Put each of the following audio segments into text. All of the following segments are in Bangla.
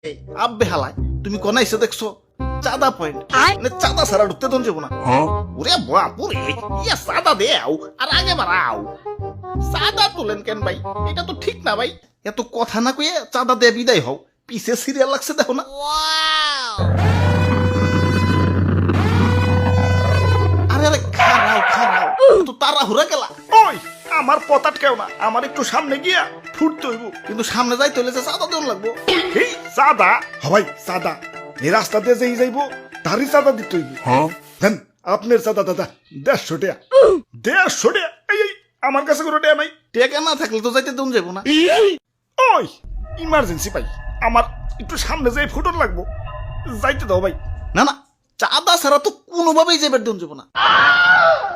আব্বে হালায় তুমি কোন এসে দেখছো চাঁদা পয়েন্ট মানে চাঁদা ছাড়া ঢুকতে দন যাবো না ওরে বাপুরে ইয়া চাঁদা দেও আর আগে বাড়াও চাঁদা তোলেন কেন ভাই এটা তো ঠিক না ভাই এত কথা না কয়ে চাঁদা দিয়ে বিদায় হও পিছে সিরিয়াল লাগছে দেখো না আরে আরে খারাও খারাও তো তারা হুরা গেলা ওই আমার পতাট কেউ না আমার একটু সামনে গিয়া ফুটতে হইব কিন্তু সামনে যাইতে হলে যে চাঁদা দেন লাগবো এই চাঁদা হবাই চাঁদা এই রাস্তা দিয়ে যেই যাইবো তারই চাঁদা দিতে হইব দেন আপনার চাঁদা দাদা 150 টাকা 150 টাকা এই আমার কাছে কোনো টাকা নাই টাকা না থাকলে তো যাইতে দেন যাবো না ওই ইমার্জেন্সি ভাই আমার একটু সামনে যাই ফুটন লাগবো যাইতে দাও ভাই না না চাঁদা ছাড়া তো কোনোভাবেই যাবার দেন যাবো না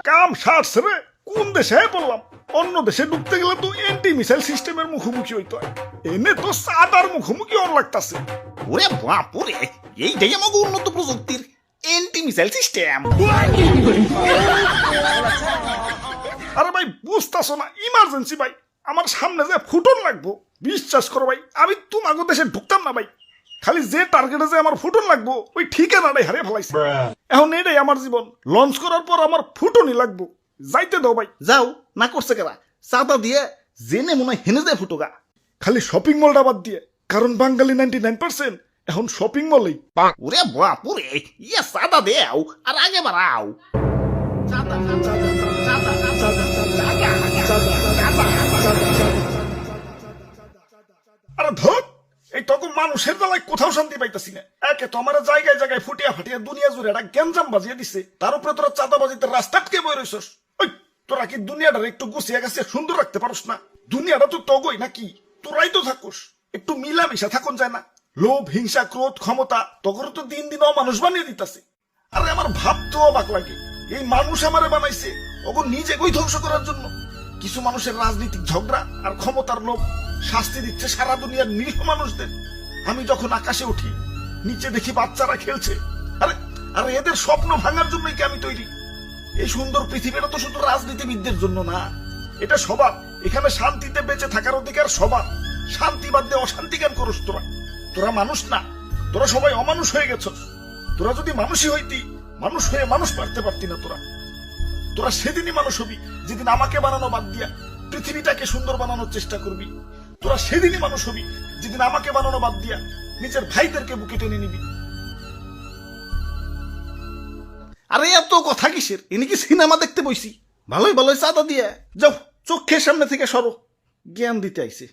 কাম সারছে রে কোন দেশে বললাম অন্য দেশে ঢুকতে গেলে তো এন্টি মিসাইল সিস্টেমের মুখোমুখি হইতো এনে তো চাঁদার মুখোমুখি ওর লাগতাছে ওরে বাপুরে এইটাই আমাকে উন্নত প্রযুক্তির এন্টি মিসাইল সিস্টেম আরে ভাই বুঝতাছো না ইমার্জেন্সি ভাই আমার সামনে যে ফুটন লাগবো বিশ্বাস করো ভাই আমি তোমাকে দেশে ঢুকতাম না ভাই খালি যে টার্গেটে যে আমার ফুটন লাগবো ওই ঠিকানাটাই হারিয়ে ফেলাইছে এখন এটাই আমার জীবন লঞ্চ করার পর আমার ফুটনই লাগবো যাইতে দাও ভাই যাও না করছে কেরা চাঁদা দিয়ে জেনে মনে হয় হেনে যায় ফুটোগা খালি শপিং মলটা বাদ দিয়ে কারণ বাঙালি 99% এখন শপিং মলেই ওরে বাপুরে ইয়া চাঁদা দেও আর আগে বাড়াও চাঁদা আরে ধর এই তখন মানুষের বেলায় কোথাও শান্তি পাইতাছি না একে তো আমার জায়গায় জায়গায় ফুটিয়া ফাটিয়া দুনিয়া জুড়ে একটা গ্যাঞ্জাম বাজিয়ে দিছে তার উপরে তোরা চাঁদা বাজিতে রাস্তা আটকে বই রইছস ওই তোরা কি দুনিয়াটার একটু গুছিয়ে গেছে সুন্দর রাখতে পারস না দুনিয়াটা তো তগই নাকি তোরাই তো থাকুস একটু মিলামিশা থাকুন যায় না লোভ হিংসা ক্রোধ ক্ষমতা তখন তো দিন দিন অমানুষ বানিয়ে দিতাছে আরে আমার ভাবতে অবাক লাগে এই মানুষ আমারে বানাইছে ওগো নিজে কই ধ্বংস করার জন্য কিছু মানুষের রাজনৈতিক ঝগড়া আর ক্ষমতার লোভ শাস্তি দিচ্ছে সারা দুনিয়ার নিরীহ মানুষদের আমি যখন আকাশে উঠি নিচে দেখি বাচ্চারা খেলছে আরে আরে এদের স্বপ্ন ভাঙার জন্যই কি আমি তৈরি এই সুন্দর পৃথিবীটা তো শুধু রাজনীতিবিদদের জন্য না এটা সবার এখানে শান্তিতে বেঁচে থাকার অধিকার সবার শান্তি বাদ দিয়ে অশান্তি কেন করস তোরা তোরা মানুষ না তোরা সবাই অমানুষ হয়ে গেছস তোরা যদি মানুষই হইতি মানুষ হয়ে মানুষ পারতে পারতি না তোরা তোরা সেদিনই মানুষ হবি যেদিন আমাকে বানানো বাদ দিয়া পৃথিবীটাকে সুন্দর বানানোর চেষ্টা করবি তোরা সেদিনই মানুষ হবি যেদিন আমাকে বানানো বাদ দিয়া নিজের ভাইদেরকে বুকে টেনে নিবি আরে এত কথা কিসের ইনি কি সিনেমা দেখতে বইছি ভালোই ভালোই চাঁদা দিয়ে যাও চোখের সামনে থেকে সরো জ্ঞান দিতে আইছে